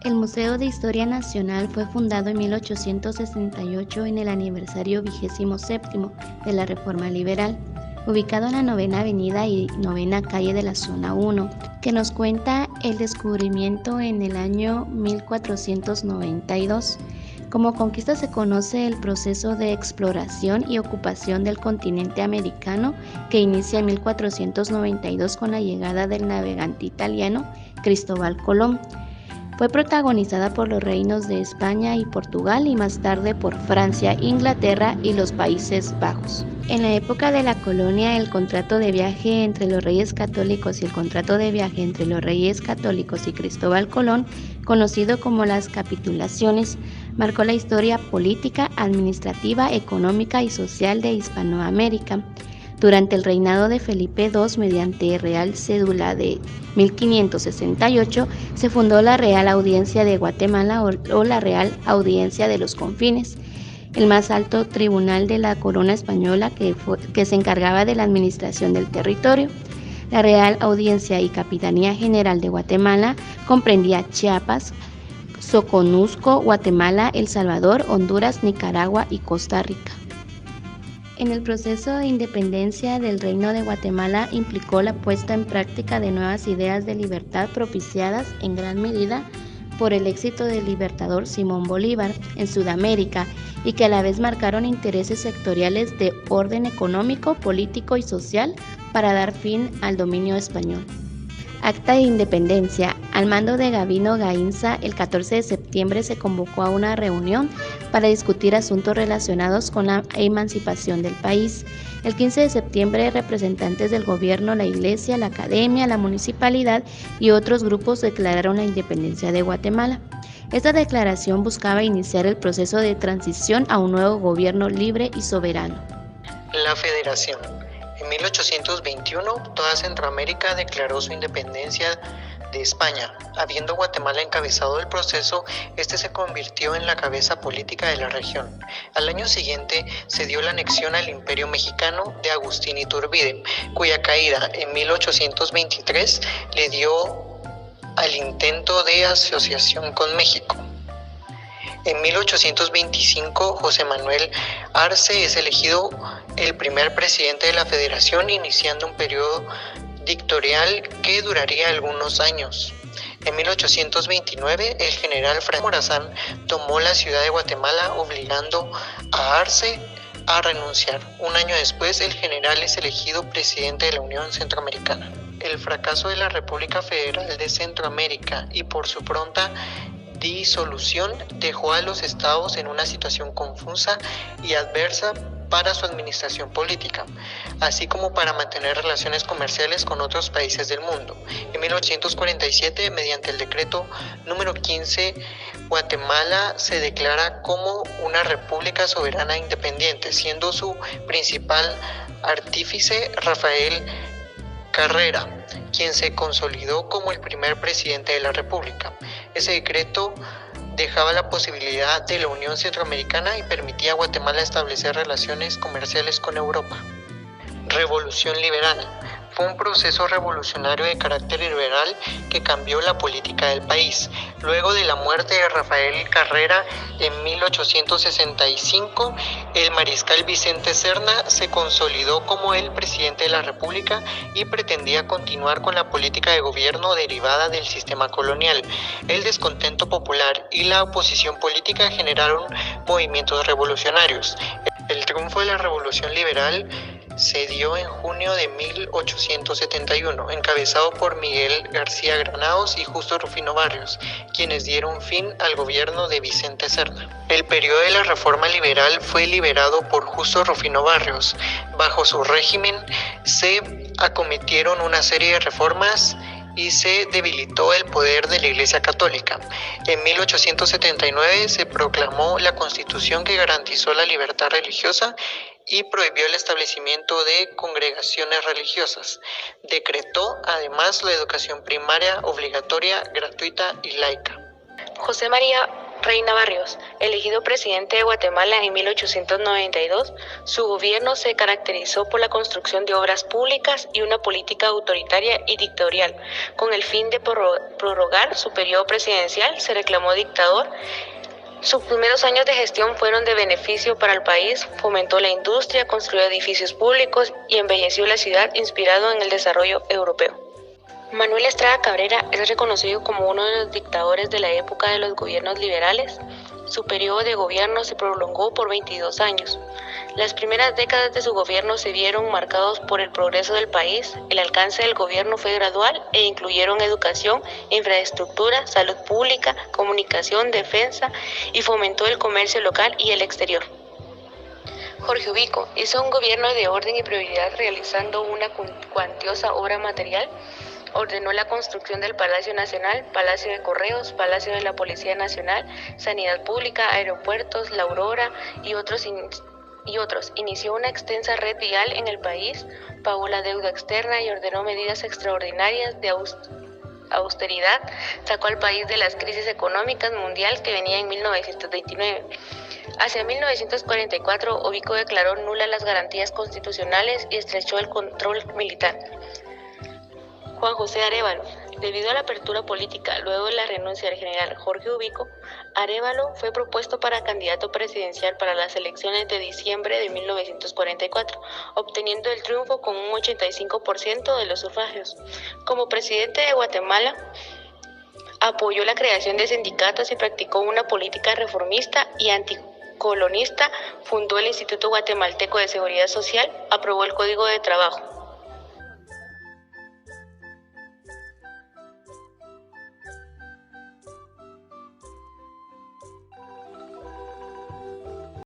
El Museo de Historia Nacional fue fundado en 1868 en el aniversario 27º de la Reforma Liberal, ubicado en la 9ª Avenida y 9ª Calle de la Zona 1, que nos cuenta el descubrimiento en el año 1492. Como conquista se conoce el proceso de exploración y ocupación del continente americano que inicia en 1492 con la llegada del navegante italiano Cristóbal Colón. Fue protagonizada por los reinos de España y Portugal y más tarde por Francia, Inglaterra y los Países Bajos. En la época de la colonia, el contrato de viaje entre los Reyes Católicos y el contrato de viaje entre los Reyes Católicos y Cristóbal Colón, conocido como las capitulaciones, marcó la historia política, administrativa, económica y social de Hispanoamérica. Durante el reinado de Felipe II, mediante Real Cédula de 1568, se fundó la Real Audiencia de Guatemala o la Real Audiencia de los Confines, el más alto tribunal de la corona española que se encargaba de la administración del territorio. La Real Audiencia y Capitanía General de Guatemala comprendía Chiapas, Soconusco, Guatemala, El Salvador, Honduras, Nicaragua y Costa Rica. En el proceso de independencia del Reino de Guatemala implicó la puesta en práctica de nuevas ideas de libertad propiciadas en gran medida por el éxito del libertador Simón Bolívar en Sudamérica y que a la vez marcaron intereses sectoriales de orden económico, político y social para dar fin al dominio español. Acta de Independencia. Al mando de Gabino Gainza, el 14 de septiembre se convocó a una reunión para discutir asuntos relacionados con la emancipación del país. El 15 de septiembre, representantes del gobierno, la iglesia, la academia, la municipalidad y otros grupos declararon la independencia de Guatemala. Esta declaración buscaba iniciar el proceso de transición a un nuevo gobierno libre y soberano. La Federación. En 1821, toda Centroamérica declaró su independencia de España. Habiendo Guatemala encabezado el proceso, este se convirtió en la cabeza política de la región. Al año siguiente se dio la anexión al Imperio Mexicano de Agustín Iturbide, cuya caída en 1823 le dio al intento de asociación con México. En 1825, José Manuel Arce es elegido el primer presidente de la Federación, iniciando un periodo dictatorial que duraría algunos años. En 1829, el general Francisco Morazán tomó la ciudad de Guatemala, obligando a Arce a renunciar. Un año después, el general es elegido presidente de la Unión Centroamericana. El fracaso de la República Federal de Centroamérica y por su pronta disolución dejó a los estados en una situación confusa y adversa para su administración política, así como para mantener relaciones comerciales con otros países del mundo. En 1847, mediante el decreto número 15, Guatemala se declara como una república soberana independiente, siendo su principal artífice Rafael Carrera, quien se consolidó como el primer presidente de la República. Ese decreto dejaba la posibilidad de la Unión Centroamericana y permitía a Guatemala establecer relaciones comerciales con Europa. Revolución liberal. Fue un proceso revolucionario de carácter liberal que cambió la política del país. Luego de la muerte de Rafael Carrera en 1865, el mariscal Vicente Serna se consolidó como el presidente de la República y pretendía continuar con la política de gobierno derivada del sistema colonial. El descontento popular y la oposición política generaron movimientos revolucionarios. El triunfo de la Revolución Liberal se dio en junio de 1871, encabezado por Miguel García Granados y Justo Rufino Barrios, quienes dieron fin al gobierno de Vicente Serna. El periodo de la Reforma Liberal fue liderado por Justo Rufino Barrios. Bajo su régimen se acometieron una serie de reformas y se debilitó el poder de la Iglesia Católica. En 1879 se proclamó la Constitución que garantizó la libertad religiosa y prohibió el establecimiento de congregaciones religiosas. Decretó además la educación primaria obligatoria, gratuita y laica. José María Reina Barrios, elegido presidente de Guatemala en 1892, su gobierno se caracterizó por la construcción de obras públicas y una política autoritaria y dictatorial. Con el fin de prorrogar su periodo presidencial, se reclamó dictador. Sus primeros años de gestión fueron de beneficio para el país, fomentó la industria, construyó edificios públicos y embelleció la ciudad inspirado en el desarrollo europeo. Manuel Estrada Cabrera es reconocido como uno de los dictadores de la época de los gobiernos liberales. Su periodo de gobierno se prolongó por 22 años. Las primeras décadas de su gobierno se vieron marcados por el progreso del país. El alcance del gobierno fue gradual e incluyeron educación, infraestructura, salud pública, comunicación, defensa y fomentó el comercio local y el exterior. Jorge Ubico hizo un gobierno de orden y prioridad realizando una cuantiosa obra material. Ordenó la construcción del Palacio Nacional, Palacio de Correos, Palacio de la Policía Nacional, Sanidad Pública, aeropuertos, La Aurora y otros. Inició una extensa red vial en el país, pagó la deuda externa y ordenó medidas extraordinarias de austeridad. Sacó al país de las crisis económicas mundial que venía en 1929. Hacia 1944, Ubico declaró nulas las garantías constitucionales y estrechó el control militar. Juan José Arévalo. Debido a la apertura política luego de la renuncia del general Jorge Ubico, Arévalo fue propuesto para candidato presidencial para las elecciones de diciembre de 1944, obteniendo el triunfo con un 85% de los sufragios. Como presidente de Guatemala, apoyó la creación de sindicatos y practicó una política reformista y anticolonista, fundó el Instituto Guatemalteco de Seguridad Social, aprobó el Código de Trabajo.